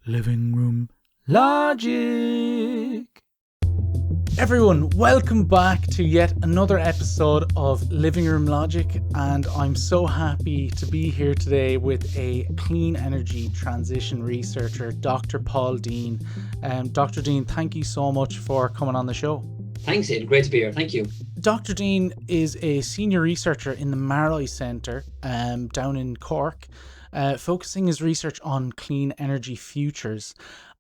Living Room Logic. Everyone, welcome back to yet another episode of Living Room Logic, and I'm so happy to be here today with a clean energy transition researcher, Dr. Paul Deane. Dr. Deane, thank you so much for coming on the show. Thanks, Aidan. Great to be here. Thank you. Dr. Deane is a senior researcher in the Marlow Centre down in Cork, focusing his research on clean energy futures.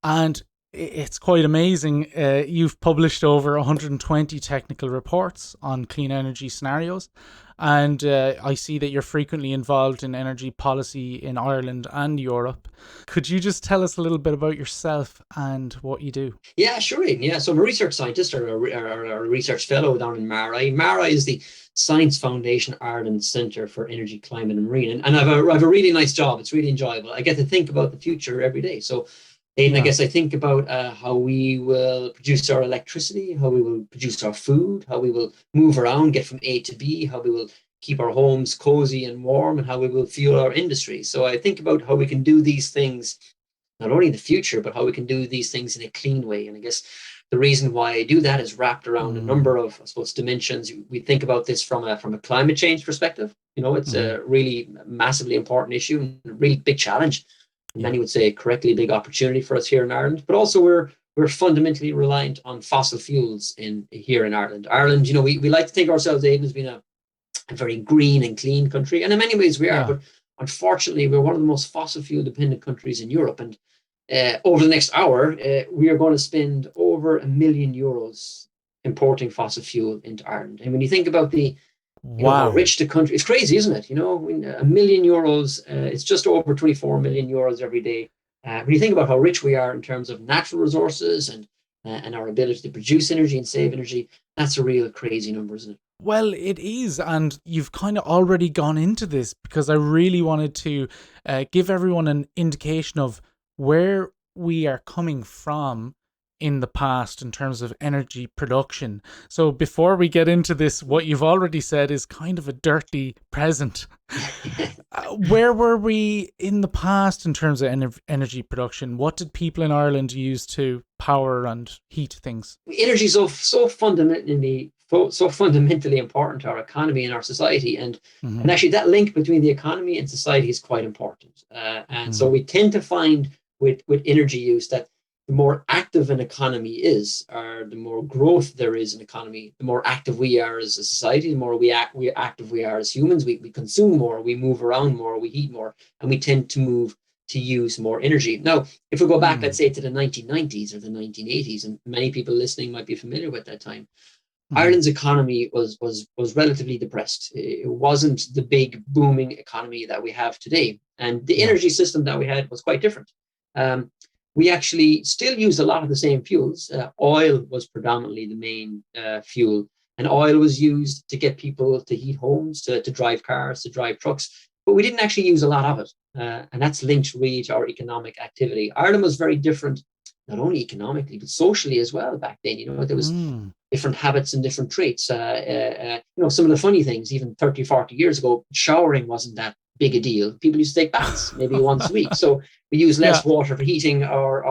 And it's quite amazing. You've published over 120 technical reports on clean energy scenarios. And I see that you're frequently involved in energy policy in Ireland and Europe. Could you just tell us a little bit about yourself and what you do? Yeah, sure, Aidan. Yeah, so I'm a research scientist or a research fellow down in Mara. Mara is the Science Foundation Ireland Centre for Energy, Climate and Marine. And I've a really nice job. It's really enjoyable. I get to think about the future every day. So Aidan, I guess I think about how we will produce our electricity, how we will produce our food, how we will move around, get from A to B, how we will keep our homes cozy and warm, and how we will fuel our industry. So I think about how we can do these things, not only in the future, but how we can do these things in a clean way. And I guess the reason why I do that is wrapped around a number of, I suppose, dimensions. We think about this from a climate change perspective. You know, it's a really massively important issue and a really big challenge. Many would say correctly big opportunity for us here in Ireland, but also we're fundamentally reliant on fossil fuels here in Ireland. Ireland, you know, we like to think of ourselves, Aidan, as being a very green and clean country, and in many ways we are. But unfortunately, we're one of the most fossil fuel dependent countries in Europe. And over the next hour, we are going to spend over €1 million importing fossil fuel into Ireland. And when you think about how rich the country, it's crazy, isn't it? You know, €1 million, it's just over 24 million euros every day. When you think about how rich we are in terms of natural resources and our ability to produce energy and save energy, that's a real crazy number, isn't it? Well, it is, and you've kind of already gone into this because I really wanted to give everyone an indication of where we are coming from in the past in terms of energy production. So before we get into this, what you've already said is kind of a dirty present. Where were we in the past in terms of energy production? What did people in Ireland use to power and heat things? Energy is so fundamentally important to our economy and our society, and actually that link between the economy and society is quite important. So we tend to find with energy use that the more active an economy is, or the more growth there is in economy, the more active we are as a society, the more active we are as humans. We consume more, we move around more, we heat more, and we tend to use more energy. Now, if we go back, let's say, to the 1990s or the 1980s, and many people listening might be familiar with that time, Ireland's economy was relatively depressed. It wasn't the big booming economy that we have today. And the energy system that we had was quite different. We actually still used a lot of the same fuels. Oil was predominantly the main fuel, and oil was used to get people to heat homes, to drive cars, to drive trucks, but we didn't actually use a lot of it. And that's linked really to our economic activity. Ireland was very different, not only economically, but socially as well back then. You know, there was different habits and different traits. You know, some of the funny things, even 30, 40 years ago, showering wasn't that big a deal. People used to take baths maybe once a week. So we use less water for heating our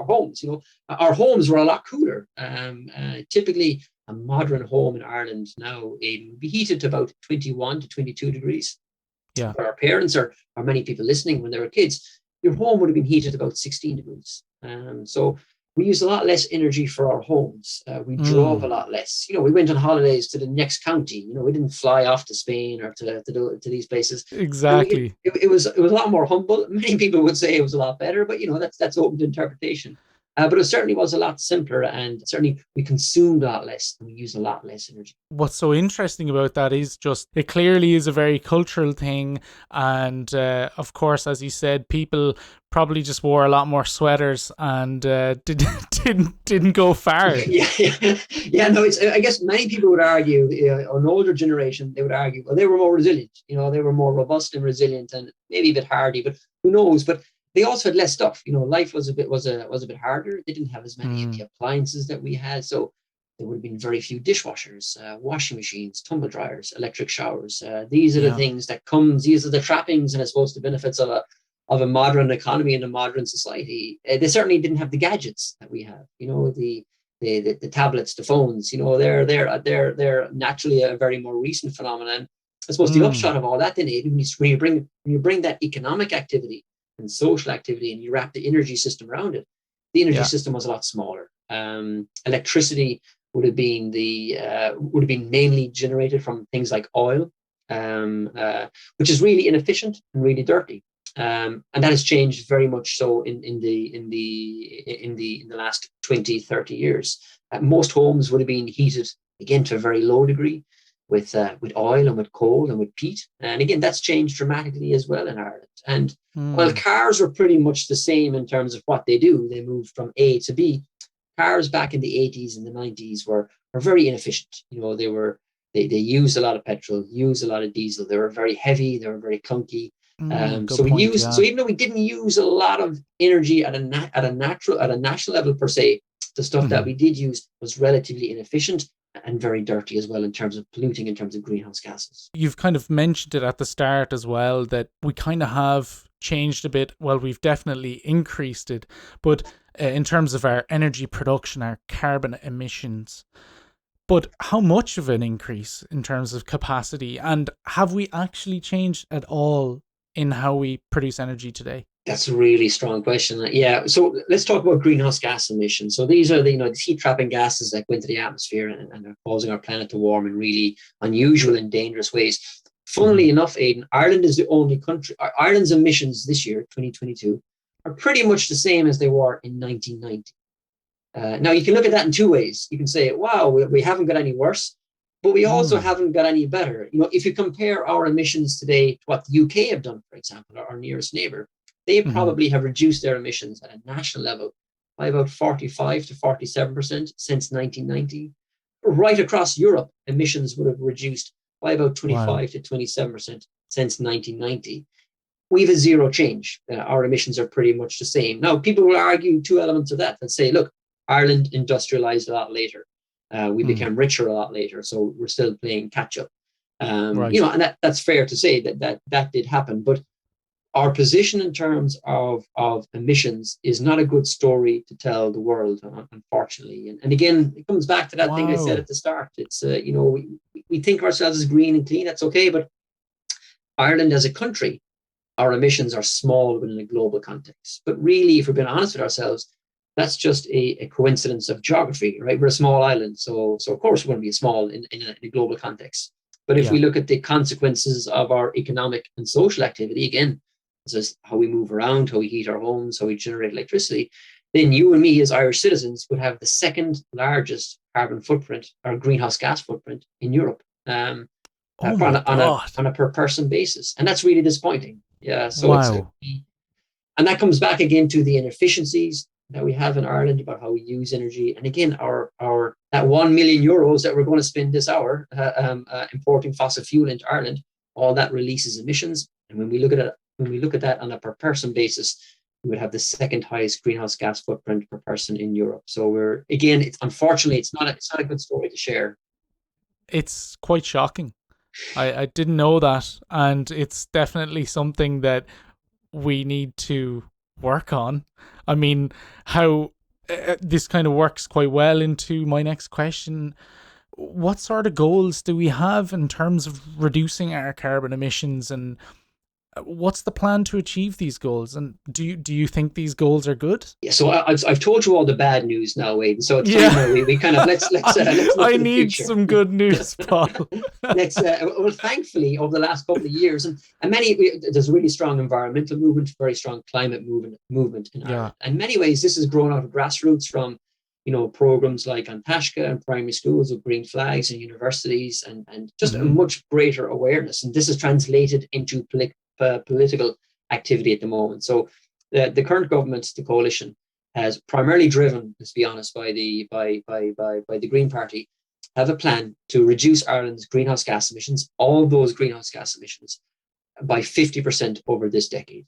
homes. You know, our homes were a lot cooler. Typically, a modern home in Ireland now would be heated to about 21 to 22 degrees. Yeah. For our parents or many people listening when they were kids, your home would have been heated about 16 degrees. So we used a lot less energy for our homes. We drove a lot less. You know, we went on holidays to the next county. You know, we didn't fly off to Spain or to these places. Exactly. It was a lot more humble. Many people would say it was a lot better, but you know, that's open to interpretation. But it certainly was a lot simpler, and certainly we consumed a lot less and we used a lot less energy. What's so interesting about that is just it clearly is a very cultural thing, and of course, as you said, people probably just wore a lot more sweaters and didn't go far. Yeah. No, I guess many people would argue, an older generation, they would argue, well, they were more resilient. You know, they were more robust and resilient, and maybe a bit hardy, but who knows? But they also had less stuff. You know, life was a bit harder. They didn't have as many of the appliances that we had, so there would have been very few dishwashers, washing machines, tumble dryers, electric showers. These are the things that these are the trappings and I suppose the benefits of of a modern economy and a modern society, they certainly didn't have the gadgets that we have. The tablets, the phones. They're naturally a very more recent phenomenon. I suppose the upshot of all that, then, Aidan, is when you bring that economic activity and social activity, and you wrap the energy system around it, the energy system was a lot smaller. Electricity would have been mainly generated from things like oil, which is really inefficient and really dirty. And that has changed very much so in the last 20, 30 years. Most homes would have been heated, again, to a very low degree with oil and with coal and with peat. And again, that's changed dramatically as well in Ireland. And while cars were pretty much the same in terms of what they do, they moved from A to B. Cars back in the 80s and the 90s were very inefficient. They used a lot of petrol, used a lot of diesel. They were very heavy. They were very clunky. So even though we didn't use a lot of energy at a national level per se, the stuff that we did use was relatively inefficient and very dirty as well in terms of polluting, in terms of greenhouse gases. You've kind of mentioned it at the start as well, that we kind of have changed a bit. Well, we've definitely increased it, but in terms of our energy production, our carbon emissions. But how much of an increase in terms of capacity? And have we actually changed at all in how we produce energy today? That's a really strong question. Yeah. So let's talk about greenhouse gas emissions. So these are the heat trapping gases that go into the atmosphere and are causing our planet to warm in really unusual and dangerous ways. Funnily enough, Aidan, Ireland is the only country. Ireland's emissions this year, 2022, are pretty much the same as they were in 1990. Now, you can look at that in two ways. You can say, wow, we haven't got any worse, but we also haven't got any better. If you compare our emissions today to what the UK have done, for example, our nearest neighbor, they probably have reduced their emissions at a national level by about 45 to 47% since 1990. Right across Europe, emissions would have reduced by about 25 to 27% since 1990. We have a zero change. Our emissions are pretty much the same. Now, people will argue two elements of that and say, look, Ireland industrialized a lot later. We became richer a lot later, so we're still playing catch up. And that's fair to say that did happen. But our position in terms of emissions is not a good story to tell the world, unfortunately. And again, it comes back to that thing I said at the start. It's, we think of ourselves as green and clean. That's okay. But Ireland as a country, our emissions are small within a global context. But really, if we're being honest with ourselves, that's just a coincidence of geography, right? We're a small island. So of course, we're going to be small in a global context. But if we look at the consequences of our economic and social activity, again, this is how we move around, how we heat our homes, how we generate electricity, then you and me as Irish citizens would have the second largest carbon footprint or greenhouse gas footprint in Europe on a per person basis. And that's really disappointing. Yeah. So and that comes back again to the inefficiencies that we have in Ireland about how we use energy. And again, our that €1 million that we're going to spend this hour importing fossil fuel into Ireland, all that releases emissions. And when we look at that on a per person basis, we would have the second highest greenhouse gas footprint per person in Europe. So unfortunately, it's not a good story to share. It's quite shocking. I didn't know that, and it's definitely something that we need to work on. I mean, how this kind of works quite well into my next question. What sort of goals do we have in terms of reducing our carbon emissions, and what's the plan to achieve these goals? And do you think these goals are good? Yeah, so I've told you all the bad news now, Aidan. So it's time we kind of let's look I need some good news, Paul. Well, thankfully, over the last couple of years, and there's a really strong environmental movement, very strong climate movement in Ireland. In many ways, this has grown out of grassroots from programs like Antashka and primary schools with green flags and universities, and just a much greater awareness. And this is translated into political activity at the moment. So the current government, the coalition, has primarily driven, let's be honest, by the Green Party, have a plan to reduce Ireland's greenhouse gas emissions, all those greenhouse gas emissions, by 50% over this decade.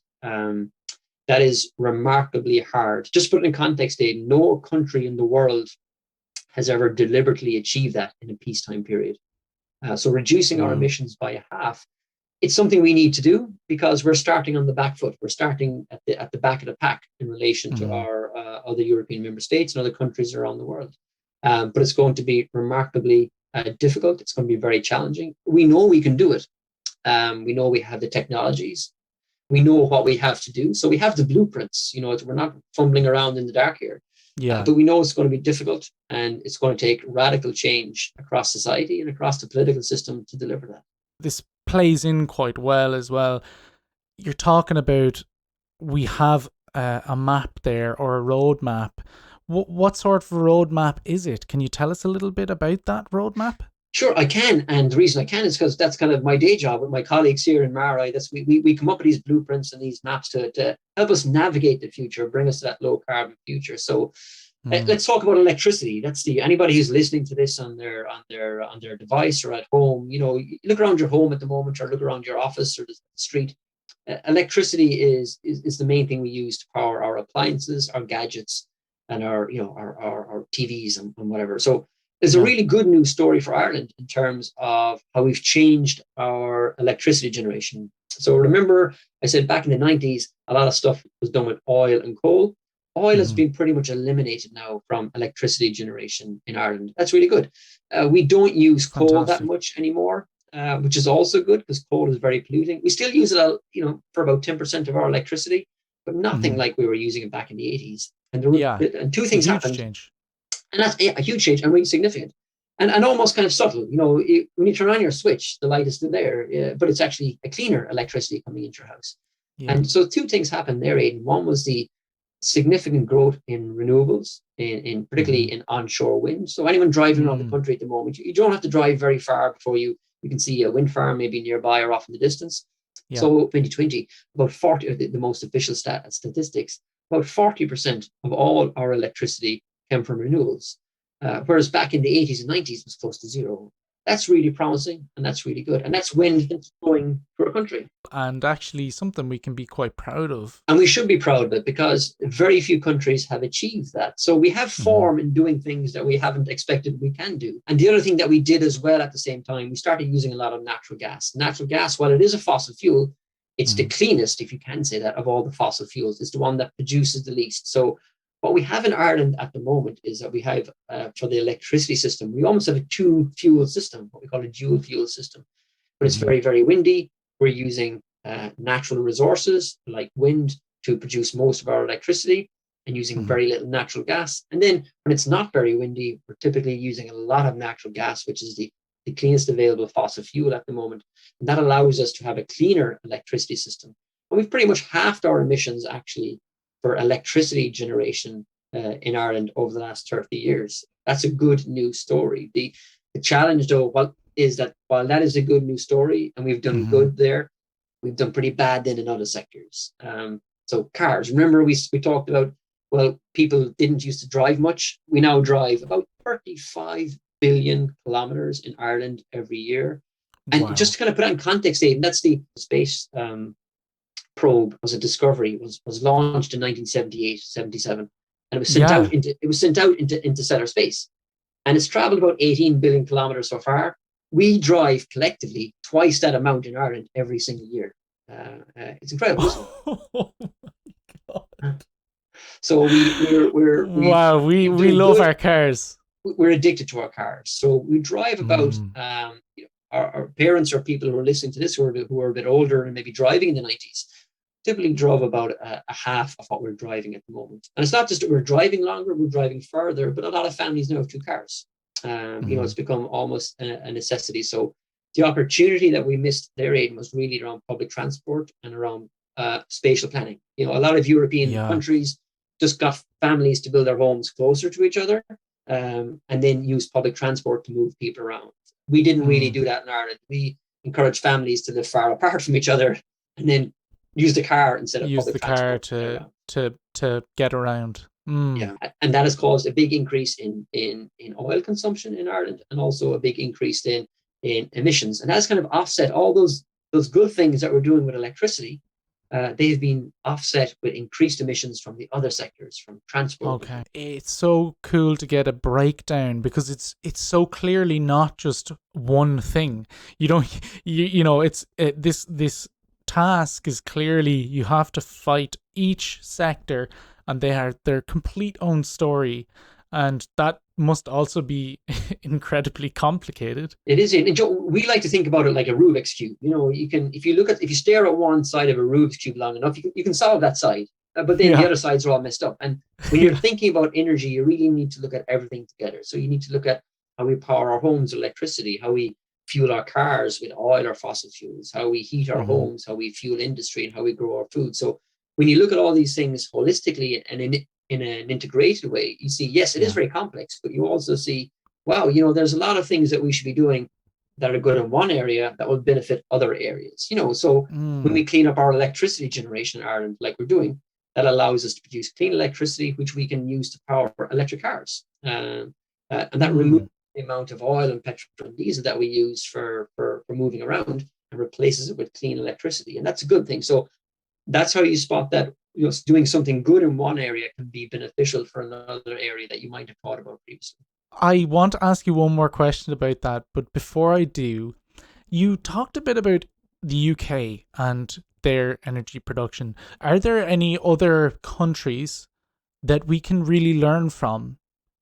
That is remarkably hard. Just put it in context, Aidan, no country in the world has ever deliberately achieved that in a peacetime period. So reducing our emissions by half it's something we need to do because we're starting on the back foot. We're starting at the back of the pack in relation to Mm-hmm. our other European member states and other countries around the world. But it's going to be remarkably difficult. It's going to be very challenging. We know we can do it. We know we have the technologies. We know what we have to do. So we have the blueprints. We're not fumbling around in the dark here. Yeah. But we know it's going to be difficult, and it's going to take radical change across society and across the political system to deliver that. This plays in quite well as well. You're talking about we have a map there, or a roadmap. What sort of roadmap is it? Can you tell us a little bit about that roadmap? Sure, I can. And the reason I can is because that's kind of my day job with my colleagues here in Marai. We come up with these blueprints and these maps to help us navigate the future, bring us to that low carbon future. So let's talk about electricity. That's anybody who's listening to this on their device or at home. You look around your home at the moment, or look around your office or the street. Electricity is the main thing we use to power our appliances, our gadgets, and our TVs and whatever. So there's a really good news story for Ireland in terms of how we've changed our electricity generation. So remember, I said back in the 90s, a lot of stuff was done with oil and coal. Oil has been pretty much eliminated now from electricity generation in Ireland. That's really good. We don't use coal that much anymore, which is also good because coal is very polluting. We still use it, for about 10% of our electricity, but nothing like we were using it back in the 80s. And two things happened. Change. And that's a huge change and really significant. And almost kind of subtle. When you turn on your switch, the light is still there, but it's actually a cleaner electricity coming into your house. Yeah. And so two things happened there, Aidan. One was the significant growth in renewables, in particularly in onshore wind. So anyone driving around the country at the moment, you don't have to drive very far before you can see a wind farm maybe nearby or off in the distance. Yeah. So 2020, about 40, the most official statistics, about 40% of all our electricity came from renewables, whereas back in the 80s and 90s it was close to zero. That's really promising, and that's really good. And that's wind going through our country. And actually something we can be quite proud of. And we should be proud of it because very few countries have achieved that. So we have form in doing things that we haven't expected we can do. And the other thing that we did as well at the same time, we started using a lot of natural gas. Natural gas, while it is a fossil fuel, it's the cleanest, if you can say that, of all the fossil fuels. It's the one that produces the least. So what we have in Ireland at the moment is that we have, for the electricity system, we almost have a two-fuel system, what we call a dual fuel system. But it's very, very windy. We're using natural resources like wind to produce most of our electricity, and using very little natural gas. And then when it's not very windy, we're typically using a lot of natural gas, which is the cleanest available fossil fuel at the moment. And that allows us to have a cleaner electricity system. And we've pretty much halved our emissions actually for electricity generation in Ireland over the last 30 years. That's a good news story. The challenge, though, is that while that is a good news story and we've done good there, we've done pretty bad then in other sectors. So cars, remember we talked about, well, people didn't used to drive much. We now drive about 35 billion kilometers in Ireland every year. And just to kind of put it in context, Aidan, that's the space probe was a discovery, was launched in 1978, 77. And it was sent out into stellar space. And it's traveled about 18 billion kilometers so far. We drive collectively twice that amount in Ireland every single year. It's incredible, isn't it? Oh my God. So we love our cars. We're addicted to our cars. So we drive about our parents or people who are listening to this who are a bit older and maybe driving in the 90s typically drove about a half of what we're driving at the moment. And it's not just that we're driving longer, we're driving further, but a lot of families now have two cars. It's become almost a necessity. So the opportunity that we missed there, Aidan, was really around public transport and around spatial planning. A lot of European countries just got families to build their homes closer to each other and then use public transport to move people around. We didn't really do that in Ireland. We encouraged families to live far apart from each other and then use the car instead of public transport. Use the car to get around. Yeah, and that has caused a big increase in oil consumption in Ireland, and also a big increase in emissions. And that's kind of offset all those good things that we're doing with electricity. they've been offset with increased emissions from the other sectors, from transport. Okay. It's so cool to get a breakdown because it's so clearly not just one thing. You don't you know it's this task is clearly you have to fight each sector and they are their complete own story, and that must also be incredibly complicated. It is, and we like to think about it like a Rubik's cube. You can, if you stare at one side of a Rubik's cube long enough, you can solve that side, but then the Yeah. other sides are all messed up. And when you're Yeah. thinking about energy, you really need to look at everything together. So you need to look at how we power our homes with electricity, how we fuel our cars with oil or fossil fuels, how we heat our Mhm. homes, how we fuel industry, and how we grow our food. So when you look at all these things holistically and in an integrated way, you see, yes, it is Yeah. very complex, but you also see, wow, there's a lot of things that we should be doing that are good in one area that will benefit other areas. So when Mm. we clean up our electricity generation in Ireland, like we're doing, that allows us to produce clean electricity, which we can use to power electric cars. And that removes Mm. the amount of oil and petrol and diesel that we use for moving around and replaces it with clean electricity. And that's a good thing. So that's how you spot that doing something good in one area can be beneficial for another area that you might have thought about previously. I want to ask you one more question about that, but before I do, you talked a bit about the UK and their energy production. Are there any other countries that we can really learn from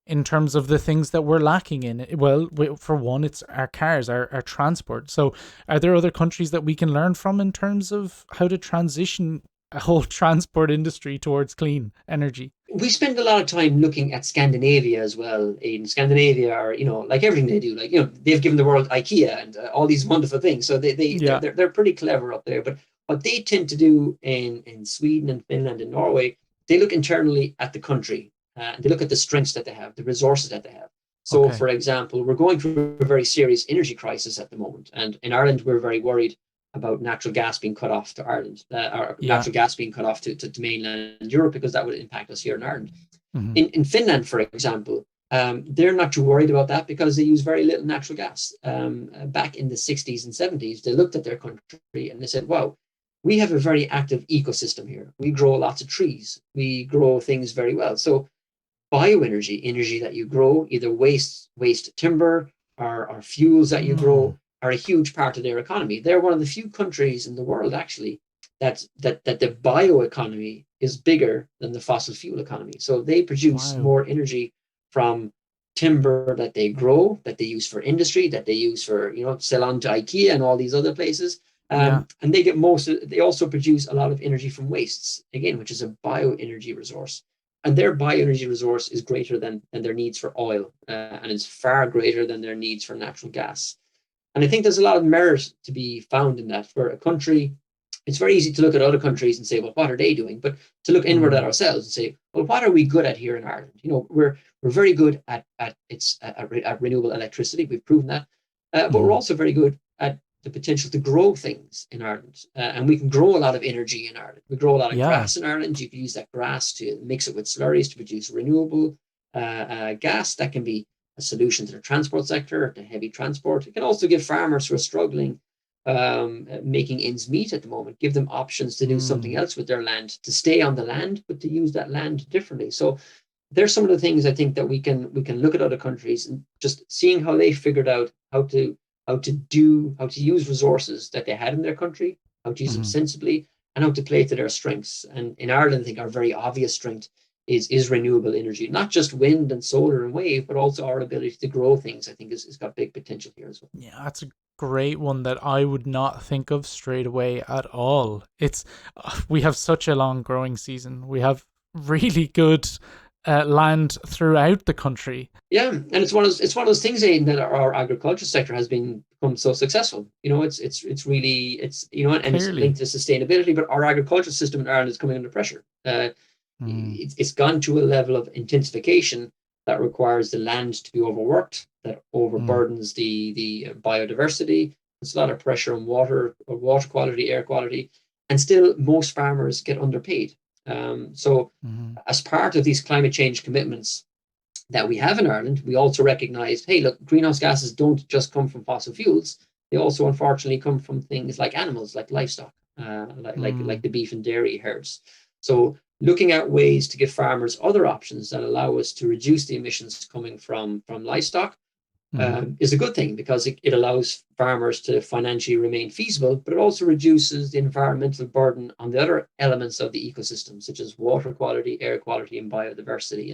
in terms of the things that we're lacking in? Well, for one, it's our cars, our transport. So, are there other countries that we can learn from in terms of how to transition a whole transport industry towards clean energy? We spend a lot of time looking at Scandinavia as well. In Scandinavia, are like everything they do, like they've given the world IKEA and all these wonderful things. So Yeah. they're pretty clever up there. But what they tend to do in Sweden and Finland and Norway, they look internally at the country and they look at the strengths that they have, the resources that they have. So, Okay. for example, we're going through a very serious energy crisis at the moment, and in Ireland, we're very worried about natural gas being cut off to Ireland, or Yeah. natural gas being cut off to mainland Europe, because that would impact us here in Ireland. Hmm. In Finland, for example, they're not too worried about that because they use very little natural gas. Back in the 60s and 70s, they looked at their country and they said, wow, we have a very active ecosystem here. We grow lots of trees. We grow things very well. So bioenergy, energy that you grow, either waste timber or fuels that you Mm. grow, are a huge part of their economy. They're one of the few countries in the world actually that the bioeconomy is bigger than the fossil fuel economy. So they produce Wow. more energy from timber that they grow, that they use for industry, that they use for sell on to IKEA and all these other places. Yeah. And they also produce a lot of energy from wastes, again, which is a bioenergy resource, and their bioenergy resource is greater than their needs for oil, and is far greater than their needs for natural gas. And I think there's a lot of merit to be found in that. For a country, it's very easy to look at other countries and say, well, what are they doing? But to look inward at Hmm. ourselves and say, well, what are we good at here in Ireland? We're very good at renewable electricity. We've proven that, but we're Hmm. also very good at the potential to grow things in Ireland, and we can grow a lot of energy in Ireland. We grow a lot of Yeah. grass in Ireland. You can use that grass to mix it with slurries to produce renewable gas that can be a solution to the transport sector, to heavy transport. It can also give farmers who are struggling, making ends meet at the moment, give them options to do something Mm. else with their land, to stay on the land, but to use that land differently. So there's some of the things I think that we can look at other countries and just seeing how they figured out how to use resources that they had in their country, how to use them Hmm. sensibly, and how to play to their strengths. And in Ireland, I think our very obvious strength is renewable energy, not just wind and solar and wave, but also our ability to grow things. I think is got big potential here as well. Yeah, that's a great one that I would not think of straight away at all. It's we have such a long growing season. We have really good land throughout the country. Yeah, and it's one of those things, Aidan, that our agriculture sector has become so successful. It's really and it's Clearly. linked to sustainability. But our agriculture system in Ireland is coming under pressure. Mm. It's gone to a level of intensification that requires the land to be overworked, that Mm. overburdens the biodiversity. There's a lot of pressure on water quality, air quality, and still most farmers get underpaid. So, Mm. as part of these climate change commitments that we have in Ireland, we also recognise, hey, look, greenhouse gases don't just come from fossil fuels; they also, unfortunately, come from things like animals, like livestock. like the beef and dairy herds. So looking at ways to give farmers other options that allow us to reduce the emissions coming from livestock is a good thing, because it allows farmers to financially remain feasible, but it also reduces the environmental burden on the other elements of the ecosystem, such as water quality, air quality, and biodiversity.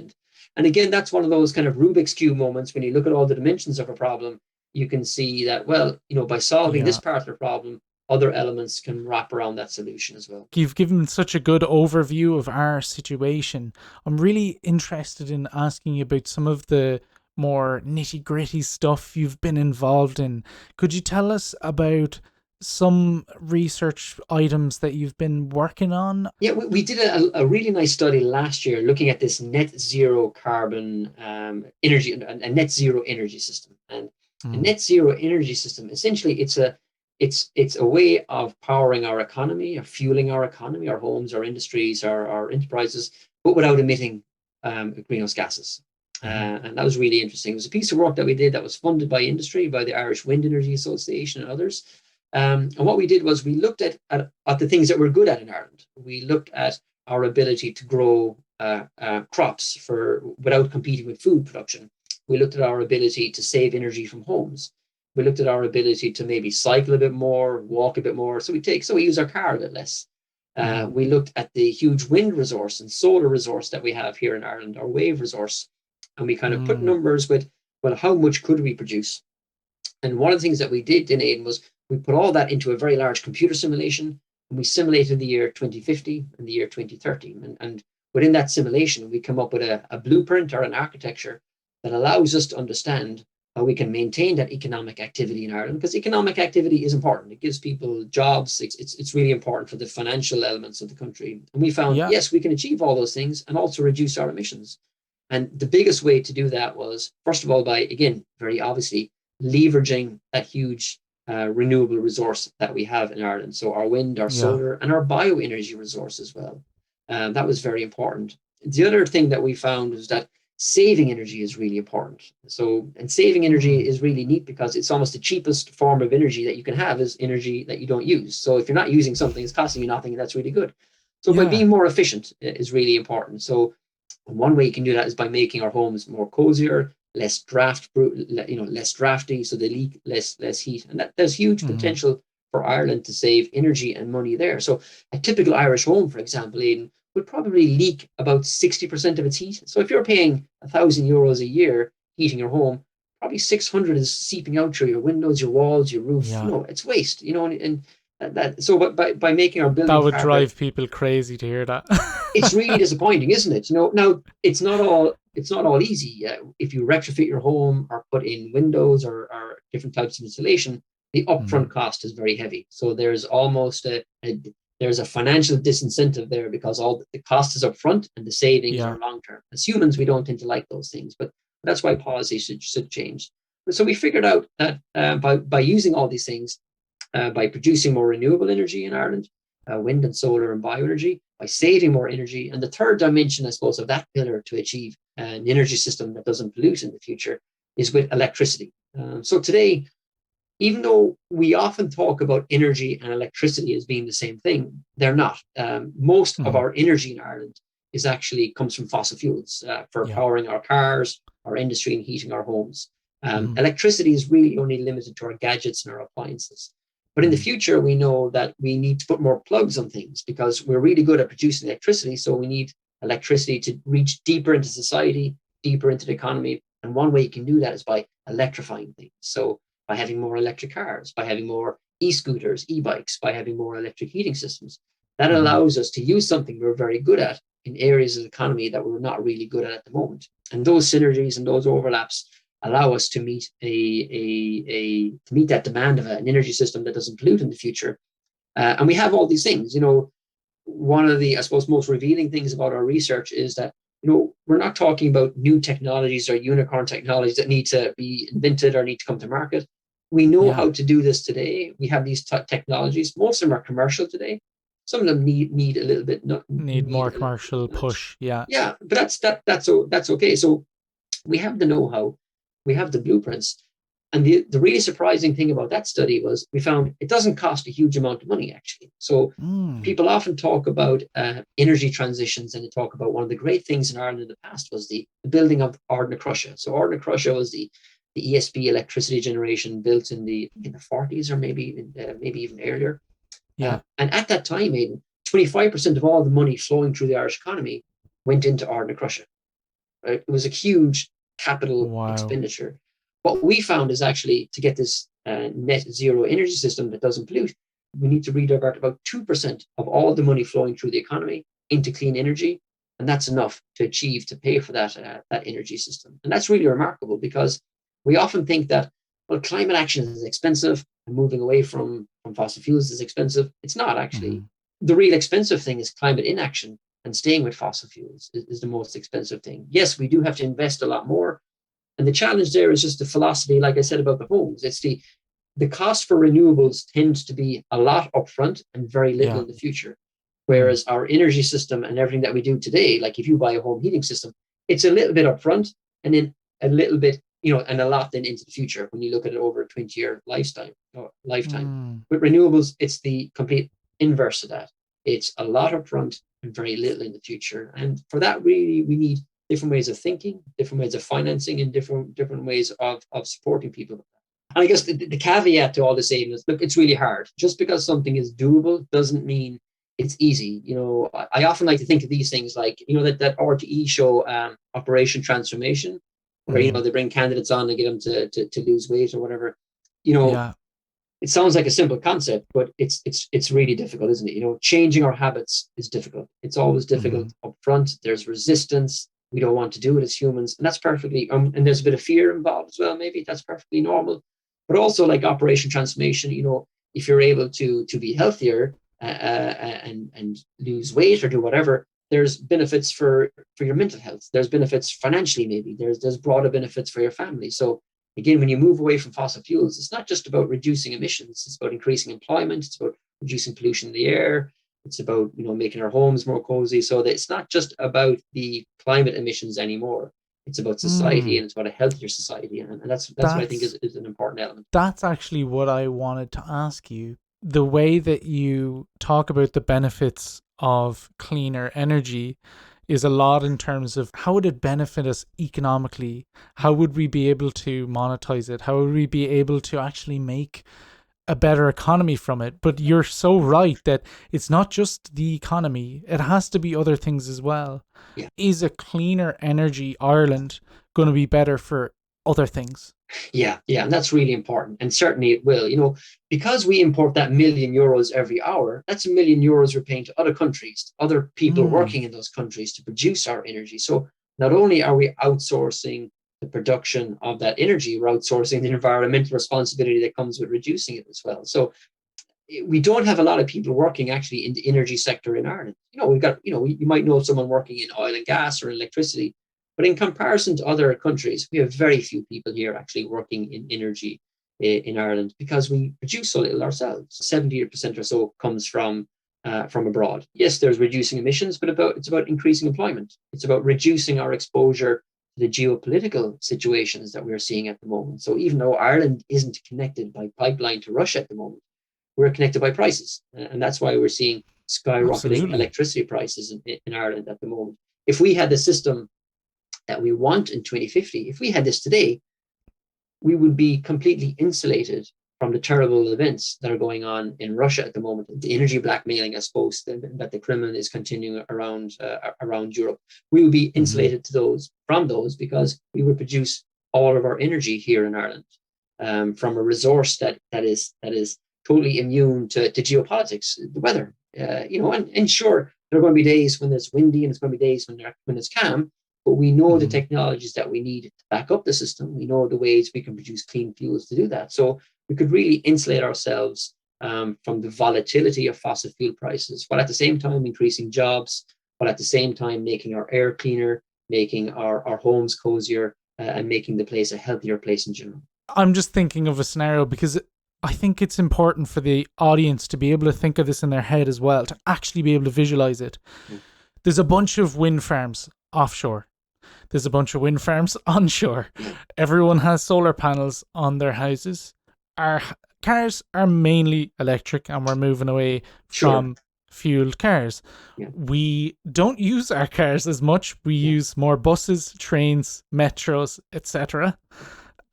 And again, that's one of those kind of Rubik's Cube moments. When you look at all the dimensions of a problem, you can see that, well, by solving this Yeah. part of the problem, other elements can wrap around that solution as well. You've given such a good overview of our situation. I'm really interested in asking you about some of the more nitty gritty stuff you've been involved in. Could you tell us about some research items that you've been working on? Yeah, we did a really nice study last year looking at this net zero carbon energy, a net zero energy system. And a Mm. net zero energy system, essentially, it's a way of powering our economy, of fueling our economy, our homes, our industries, our enterprises, but without emitting greenhouse gases. Mhm. And that was really interesting. It was a piece of work that we did that was funded by industry, by the Irish Wind Energy Association and others. And what we did was we looked at the things that we're good at in Ireland. We looked at our ability to grow crops without competing with food production. We looked at our ability to save energy from homes. We looked at our ability to maybe cycle a bit more, walk a bit more. So we use our car a bit less. Mhm. We looked at the huge wind resource and solar resource that we have here in Ireland, our wave resource, and we kind of put Mm. numbers with, well, how much could we produce? And one of the things that we did in Aidan was we put all that into a very large computer simulation, and we simulated the year 2050 and the year 2030. And within that simulation, we come up with a blueprint or an architecture that allows us to understand how we can maintain that economic activity in Ireland, because economic activity is important. It gives people jobs. It's really important for the financial elements of the country. And we found, Yeah. yes, we can achieve all those things and also reduce our emissions. And the biggest way to do that was, first of all, by, again, very obviously, leveraging that huge renewable resource that we have in Ireland. So our wind, our Yeah. solar, and our bioenergy resource as well. That was very important. The other thing that we found was that saving energy is really important. And saving energy Mm. is really neat, because it's almost the cheapest form of energy that you can have is energy that you don't use. So if you're not using something, it's costing you nothing, and that's really good. So by Yeah. being more efficient is really important. So one way you can do that is by making our homes more cozier, less less drafty, so they leak less heat, and there's huge Mhm. potential for Ireland to save energy and money there. So a typical Irish home, for example, Aidan, would probably leak about 60% of its heat. So if you're paying €1,000 a year heating your home, probably 600 is seeping out through your windows, your walls, your roof. Yeah. It's waste, and that. So by making our That building would fabric, drive people crazy to hear that. it's really disappointing, isn't it? Now it's not all easy. If you retrofit your home or put in windows or different types of insulation, the Mhm. upfront cost is very heavy. So there's almost there's a financial disincentive there, because all the cost is upfront and the savings Yeah. are long term. As humans, we don't tend to like those things, but that's why policy should change. So we figured out that by using all these things, by producing more renewable energy in Ireland, wind and solar and bioenergy, by saving more energy. And the third dimension, I suppose, of that pillar to achieve an energy system that doesn't pollute in the future is with electricity. So today, even though we often talk about energy and electricity as being the same thing, they're not. Most of Mhm. our energy in Ireland is actually comes from fossil fuels for Yeah. powering our cars, our industry, and heating our homes. Mhm. Electricity is really only limited to our gadgets and our appliances. But in the Mhm. future, we know that we need to put more plugs on things, because we're really good at producing electricity. So we need electricity to reach deeper into society, deeper into the economy. And one way you can do that is by electrifying things. So by having more electric cars, by having more e-scooters, e-bikes, by having more electric heating systems. That Mhm. allows us to use something we're very good at in areas of the economy that we're not really good at the moment. And those synergies and those overlaps allow us to meet to meet that demand of an energy system that doesn't pollute in the future. And we have all these things. One of the, I suppose, most revealing things about our research is that we're not talking about new technologies or unicorn technologies that need to be invented or need to come to market. We know Yeah. how to do this today. We have these technologies. Most of them are commercial today. Some of them need a little bit Need need more a little bit commercial of nudge. push. Yeah. Yeah, but that's okay. So we have the know-how, we have the blueprints. And the really surprising thing about that study was we found it doesn't cost a huge amount of money, actually. So people often talk about energy transitions, and they talk about one of the great things in Ireland in the past was the building of Ardnacrusha. So Ardnacrusha was the ESB electricity generation built in the 40s, or maybe even earlier. Yeah. And at that time, Aidan, 25% of all the money flowing through the Irish economy went into Ardnacrusha. Right? It was a huge capital expenditure. What we found is actually to get this net zero energy system that doesn't pollute, we need to redivert about 2% of all the money flowing through the economy into clean energy. And that's enough to pay for that energy system. And that's really remarkable, because we often think that, well, climate action is expensive and moving away from fossil fuels is expensive. It's not actually. The real expensive thing is climate inaction, and staying with fossil fuels is the most expensive thing. Yes, we do have to invest a lot more. And the challenge there is just the philosophy, like I said about the homes. It's the cost for renewables tends to be a lot upfront and very little in the future. Whereas our energy system and everything that we do today, like if you buy a home heating system, it's a little bit upfront and then a little bit, and a lot then into the future when you look at it over a 20-year lifetime. With renewables, it's the complete inverse of that. It's a lot upfront and very little in the future. And for that, really, we need different ways of thinking, different ways of financing, and different ways of supporting people. And I guess the caveat to all this, Aidan, is, look, it's really hard. Just because something is doable doesn't mean it's easy. I often like to think of these things like, that RTE show, Operation Transformation, where, they bring candidates on and get them to lose weight or whatever. It sounds like a simple concept, but it's really difficult, isn't it? Changing our habits is difficult. It's always difficult up front. There's resistance. We don't want to do it as humans, and that's perfectly. And there's a bit of fear involved as well. Maybe that's perfectly normal. But also, like Operation Transformation, if you're able to be healthier and lose weight or do whatever, there's benefits for your mental health. There's benefits financially, maybe. There's broader benefits for your family. So again, when you move away from fossil fuels, it's not just about reducing emissions. It's about increasing employment. It's about reducing pollution in the air. It's about making our homes more cozy. So that it's not just about the climate emissions anymore. It's about society, and it's about a healthier society. And that's what I think is an important element. That's actually what I wanted to ask you. The way that you talk about the benefits of cleaner energy is a lot in terms of how would it benefit us economically? How would we be able to monetize it? How would we be able to actually make a better economy from it? But you're so right that it's not just the economy. It has to be other things as well. Yeah. Is a cleaner energy Ireland going to be better for other things? Yeah, and that's really important. And certainly it will, because we import that €1,000,000 every hour, that's €1,000,000 we're paying to other countries, other people working in those countries to produce our energy. So not only are we outsourcing the production of that energy, we're outsourcing the environmental responsibility that comes with reducing it as well. So we don't have a lot of people working actually in the energy sector in Ireland. We've got, you might know someone working in oil and gas or electricity, but in comparison to other countries, we have very few people here actually working in energy in Ireland, because we produce so little ourselves. 70% or so comes from abroad. Yes, there's reducing emissions, but it's about increasing employment. It's about reducing our exposure to the geopolitical situations that we're seeing at the moment. So even though Ireland isn't connected by pipeline to Russia at the moment, we're connected by prices. And that's why we're seeing skyrocketing electricity prices in Ireland at the moment. If we had the system that we want in 2050, if we had this today, we would be completely insulated from the terrible events that are going on in Russia at the moment, the energy blackmailing, I suppose, that the Kremlin is continuing around Europe. We would be insulated from those because we would produce all of our energy here in Ireland from a resource that is totally immune to geopolitics, the weather. And sure, there are going to be days when it's windy and there's going to be days when it's calm. But we know the technologies that we need to back up the system. We know the ways we can produce clean fuels to do that. So we could really insulate ourselves from the volatility of fossil fuel prices, while at the same time increasing jobs, while at the same time making our air cleaner, making our homes cozier, and making the place a healthier place in general. I'm just thinking of a scenario because I think it's important for the audience to be able to think of this in their head as well, to actually be able to visualize it. There's a bunch of wind farms offshore. There's a bunch of wind farms onshore. Yeah, Everyone has solar panels on their houses. Our cars are mainly electric, and we're moving away sure. from fueled cars. Yeah, We don't use our cars as much. We yeah, use more buses, trains, metros, etc.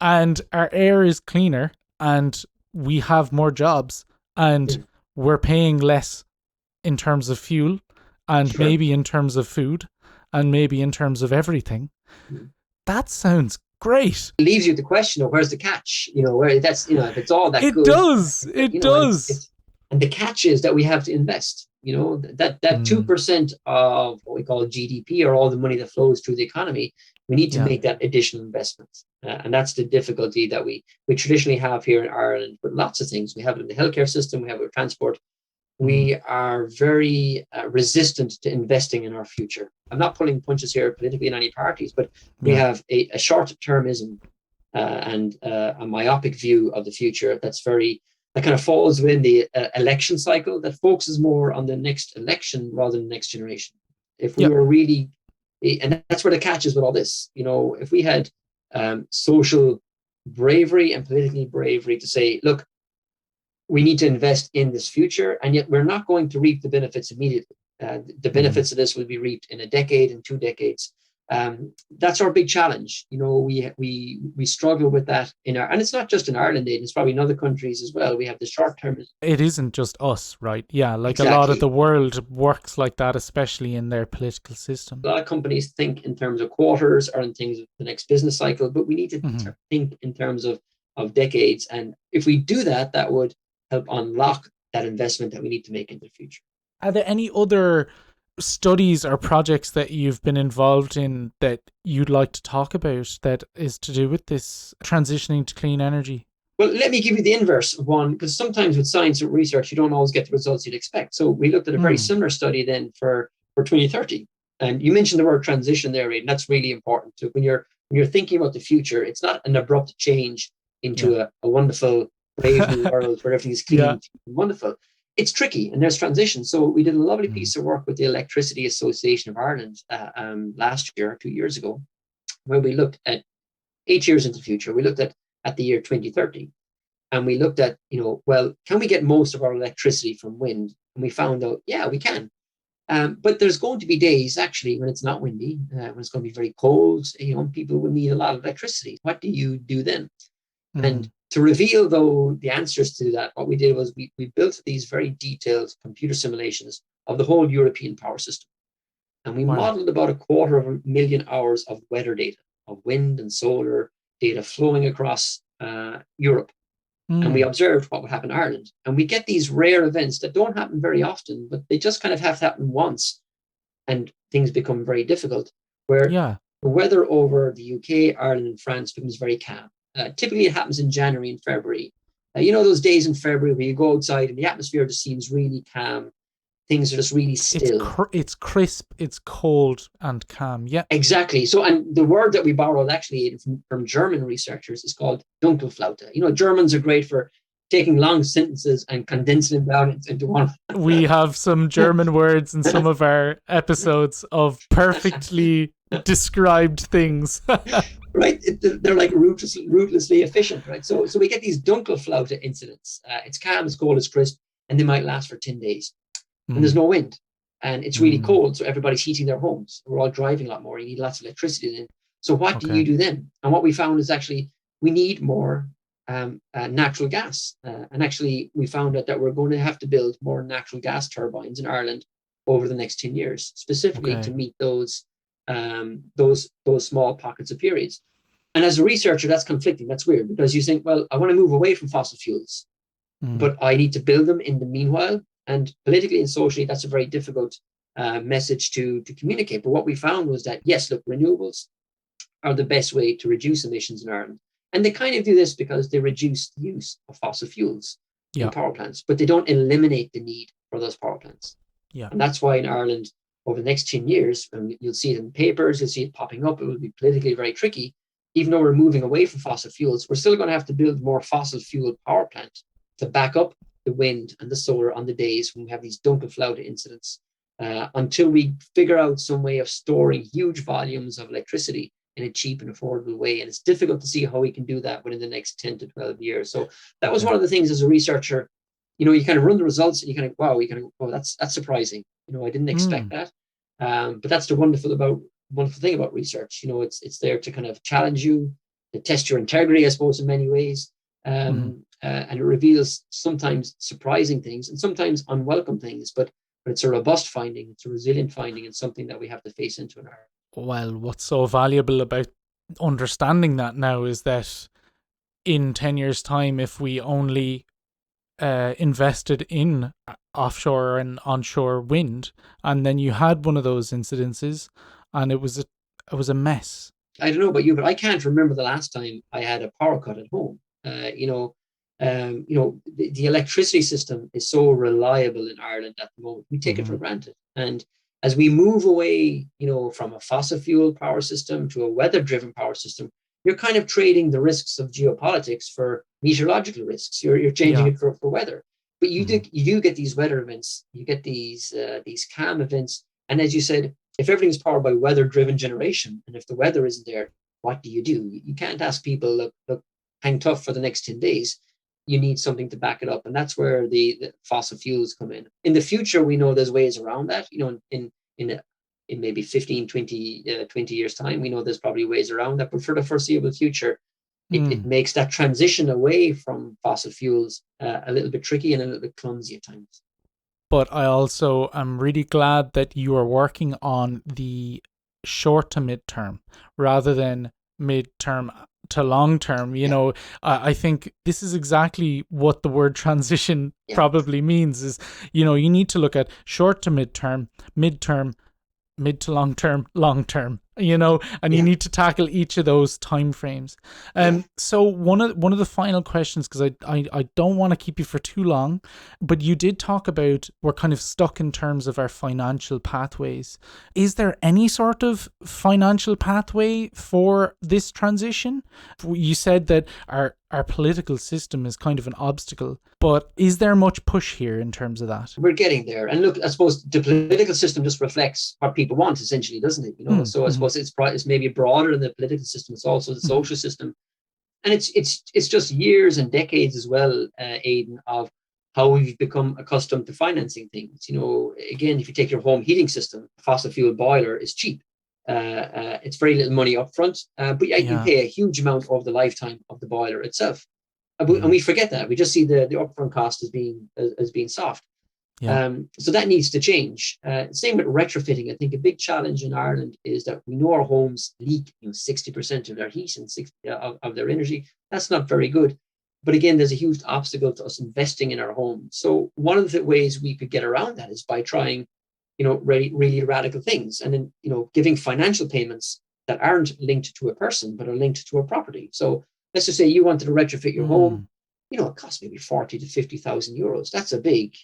And our air is cleaner, and we have more jobs, and yeah, we're paying less in terms of fuel, and sure. maybe in terms of food, and maybe in terms of everything. Mm. That sounds great. It leaves you the question of where's the catch? Where that's if it's all that It good, does. It and does. and the catch is that we have to invest. That Mm, 2% of what we call GDP, or all the money that flows through the economy, we need to yeah. make that additional investment, and that's the difficulty that we traditionally have here in Ireland with lots of things. We have it in the healthcare system, we have it with transport. Mm, We are very resistant to investing in our future. I'm not pulling punches here politically in any parties, but we yeah. have a short-termism and a myopic view of the future that kind of falls within the election cycle, that focuses more on the next election rather than the next generation. If we Yeah. were really, and that's where the catch is with all this, if we had social bravery and political bravery to say, look, we need to invest in this future, and yet we're not going to reap the benefits immediately. The Mm. benefits of this will be reaped in a decade, in 2 decades. That's our big challenge. We struggle with that and it's not just in Ireland. It's probably in other countries as well. We have the short term. It isn't just us, right? Yeah, like a lot of the Exactly. world works like that, especially in their political A system. lot of companies think in terms of quarters or in things of the next business cycle, but we need to Hmm. think in terms of decades. And if we do that, that would help unlock that investment that we need to make in the future. Are there any other studies or projects that you've been involved in that you'd like to talk about that is to do with this transitioning to clean energy? Well, let me give you the inverse of one, because sometimes with science or research, you don't always get the results you'd expect. So we looked at a very Mm, similar study then for 2030. And you mentioned the word transition there, Aidan. That's really important. So when you're thinking about the future, it's not an abrupt change yeah. into a wonderful, brave new world where everything is Yeah. clean and wonderful. It's tricky, and there's transition. So we did a lovely Mm, piece of work with the Electricity Association of Ireland last year, 2 years ago, where we looked at 8 years into the future. We looked at the year 2030, and we looked at, well, can we get most of our electricity from wind? And we found out, yeah, we can. But there's going to be days actually when it's not windy, when it's going to be very cold, people will need a lot of electricity. What do you do then? And mm, to reveal, though, the answers to that, what we did was we built these very detailed computer simulations of the whole European power system. And we wow. modeled about 250,000 hours of weather data, of wind and solar data flowing across Europe, and we Mm, observed what would happen in Ireland. And we get these rare events that don't happen very often, but they just kind of have to happen once, and things become very difficult, where yeah. the weather over the UK, Ireland, and France becomes very calm. Typically, it happens in January and February. Those days in February where you go outside and the atmosphere just seems really calm. Things are just really still. It's crisp, it's cold and calm. Yeah. Exactly. So, and the word that we borrowed actually from German researchers is called Dunkelflaute. Germans are great for taking long sentences and condensing them down into one. We have some German words in some of our episodes of perfectly described things. Right? They're like ruthlessly efficient, right? So we get these Dunkelflaute incidents. It's calm, it's cold, it's crisp, and they might last for 10 days. And there's Mm, no wind. And it's really mm, cold, so everybody's heating their homes. We're all driving a lot more. You need lots of electricity then. So what do okay. you do then? And what we found is actually we need more natural gas. And actually, we found out that we're going to have to build more natural gas turbines in Ireland over the next 10 years, specifically to Okay. meet those small pockets of periods. And as a researcher, that's conflicting. That's weird, because you think, well, I want to move away from fossil fuels, Mm, but I need to build them in the meanwhile. And politically and socially, that's a very difficult message to communicate. But what we found was that, yes, look, renewables are the best way to reduce emissions in Ireland. And they kind of do this because they reduce the use of fossil fuels in yeah. power plants, but they don't eliminate the need for those power plants. Yeah. And that's why in Ireland, over the next 10 years, and you'll see it in papers, you'll see it popping up, it will be politically very tricky. Even though we're moving away from fossil fuels, we're still going to have to build more fossil fuel power plants to back up the wind and the solar on the days when we have these Dunkelflaute incidents. until we figure out some way of storing huge volumes of electricity in a cheap and affordable way. And it's difficult to see how we can do that within the next 10 to 12 years. So that was Okay. one of the things as a researcher, you kind of run the results and you kind of, wow, oh, that's surprising. I didn't expect that. But that's the wonderful thing about research. It's there to kind of challenge you, to test your integrity, I suppose, in many ways. And it reveals sometimes surprising things and sometimes unwelcome things, but it's a robust finding, it's a resilient finding, and something that we have to face into in our. Well, what's so valuable about understanding that now is that in 10 years' time, if we only invested in offshore and onshore wind, and then you had one of those incidences, and it was a mess. I don't know about you, but I can't remember the last time I had a power cut at home. The electricity system is so reliable in Ireland at the moment. We take it for granted. And as we move away, from a fossil fuel power system to a weather-driven power system, you're kind of trading the risks of geopolitics for meteorological risks. You're changing it for weather. But you do get these weather events. You get these calm events. And as you said, if everything is powered by weather-driven generation, and if the weather isn't there, what do? You can't ask people, look, hang tough for the next 10 days. You need something to back it up. And that's where the fossil fuels come in. In the future, we know there's ways around that. In maybe 15, 20 years' time, we know there's probably ways around that. But for the foreseeable future, it makes that transition away from fossil fuels a little bit tricky and a little bit clumsy at times. But I also am really glad that you are working on the short to mid-term rather than mid-term to long-term. I think this is exactly what the word transition probably means is, you need to look at short to mid-term, mid-term, mid to long-term, and you need to tackle each of those time frames. So one of the final questions, because I don't want to keep you for too long, but you did talk about we're kind of stuck in terms of our financial pathways. Is there any sort of financial pathway for this transition? You said that our political system is kind of an obstacle, but is there much push here in terms of that? We're getting there. And look, I suppose the political system just reflects what people want, essentially, doesn't it? So I suppose it's maybe broader than the political system. It's also the social system. And it's just years and decades as well, Aidan, of how we've become accustomed to financing things. Again, if you take your home heating system, a fossil fuel boiler is cheap. It's very little money up front, but you pay a huge amount over the lifetime of the boiler itself. And we forget that. We just see the upfront cost as being soft. So that needs to change. Same with retrofitting. I think a big challenge in Ireland is that we know our homes leak 60% of their heat and 60% of their energy. That's not very good. But again, there's a huge obstacle to us investing in our home. So one of the ways we could get around that is by trying really, really radical things. And then, giving financial payments that aren't linked to a person, but are linked to a property. So let's just say you wanted to retrofit your home. It costs maybe 40 to 50,000 euros. That's a big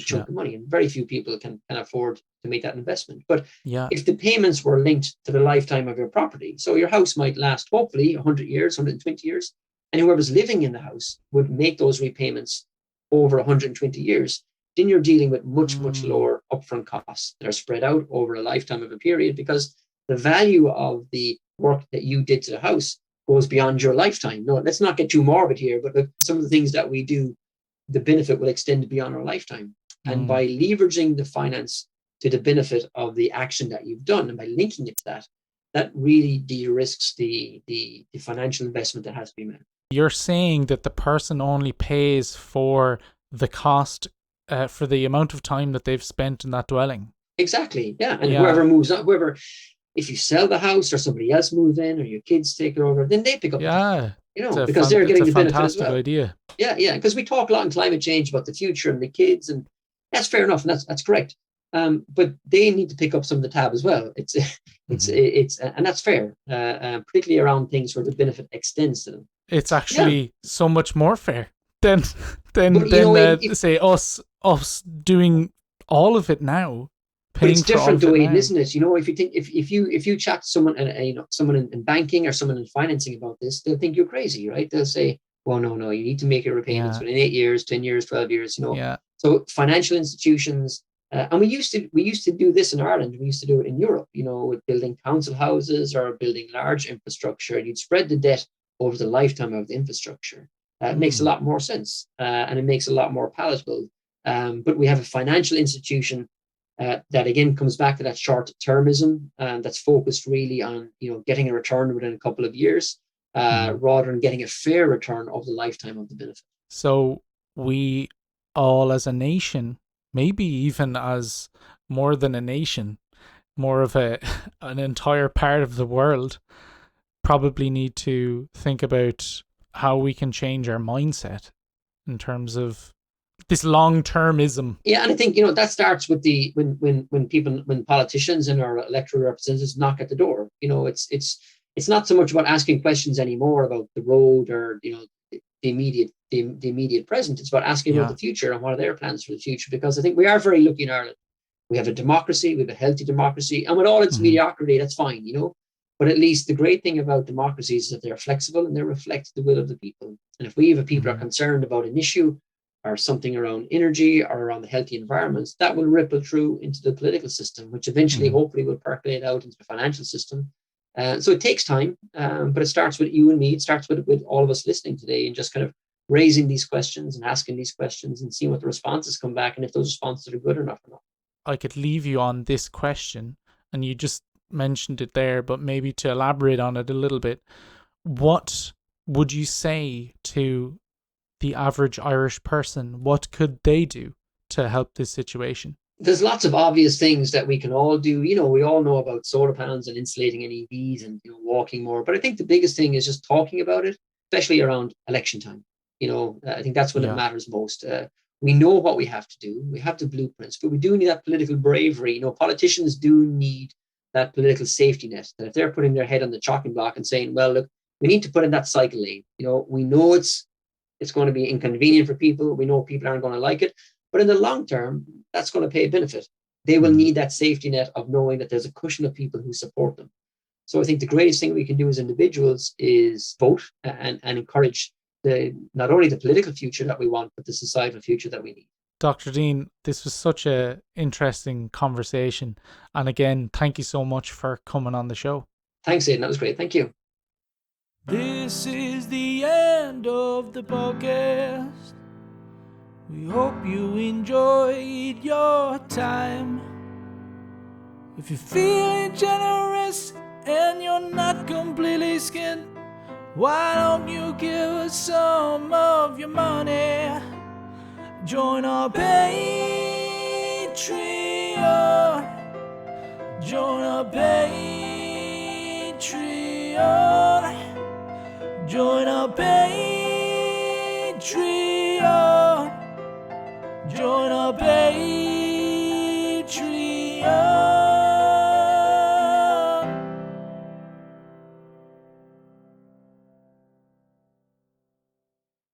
chunk of money. And very few people can afford to make that investment. But if the payments were linked to the lifetime of your property, so your house might last hopefully 100 years, 120 years, and whoever's living in the house would make those repayments over 120 years, then you're dealing with much, much lower upfront costs that are spread out over a lifetime of a period, because the value of the work that you did to the house goes beyond your lifetime. No, let's not get too morbid here, but look, some of the things that we do, the benefit will extend beyond our lifetime. And by leveraging the finance to the benefit of the action that you've done, and by linking it to that really de-risks the financial investment that has to be made. You're saying that the person only pays for the cost for the amount of time that they've spent in that dwelling. Exactly. Yeah. And whoever moves on, if you sell the house or somebody else moves in or your kids take it over, then they pick up. Because they're getting the benefit as well. Idea. Yeah. Because we talk a lot on climate change about the future and the kids, and that's fair enough, and that's correct. But they need to pick up some of the tab as well. It's and that's fair, particularly around things where the benefit extends to them. It's actually so much more fair than say us doing all of it now. But it's different the way, isn't it? If you think if you chat to someone and someone in banking or someone in financing about this, they'll think you're crazy, right? They'll say, "Well, no, you need to make your repayments within 8 years, 10 years, 12 years." So financial institutions, And we used to do this in Ireland. We used to do it in Europe, with building council houses or building large infrastructure, and you'd spread the debt over the lifetime of the infrastructure. It makes a lot more sense, and it makes a lot more palatable. But we have a financial institution that again comes back to that short-termism, that's focused really on getting a return within a couple of years, rather than getting a fair return over the lifetime of the benefit. So we all as a nation, maybe even as more than a nation, more of an entire part of the world, probably need to think about how we can change our mindset in terms of this long-termism. Yeah, and I think that starts with the when politicians and our electoral representatives knock at the door. It's not so much about asking questions anymore about the road or the immediate present. It's about asking about Yeah. the future and what are their plans for the future. Because I think we are very lucky in Ireland. We have a democracy, we have a healthy democracy, and with all its mediocrity, that's fine. But at least the great thing about democracies is that they're flexible and they reflect the will of the people. And if we have people are concerned about an issue or something around energy or around the healthy environments, that will ripple through into the political system, which eventually, hopefully, will percolate out into the financial system. So it takes time, but it starts with you and me. It starts with all of us listening today and just kind of raising these questions and asking these questions and seeing what the responses come back and if those responses are good enough or not. I could leave you on this question, and you just mentioned it there, but maybe to elaborate on it a little bit. What would you say to the average Irish person? What could they do to help this situation? There's lots of obvious things that we can all do. We all know about solar panels and insulating and EVs and walking more. But I think the biggest thing is just talking about it, especially around election time. I think that's when it matters most. We know what we have to do. We have the blueprints, but we do need that political bravery. Politicians do need that political safety net, that if they're putting their head on the chopping block and saying, well, look, we need to put in that cycle lane. We know it's going to be inconvenient for people. We know people aren't going to like it. But in the long term, that's going to pay a benefit. They will need that safety net of knowing that there's a cushion of people who support them. So I think the greatest thing we can do as individuals is vote and encourage not only the political future that we want, but the societal future that we need. Dr. Deane, this was such an interesting conversation. And again, thank you so much for coming on the show. Thanks, Aidan. That was great. Thank you. This is the end of the podcast. We hope you enjoyed your time. If you're feeling generous and you're not completely skinned, why don't you give us some of your money? Join our Patreon. Join our Patreon. Join our Patreon. Join our Patreon.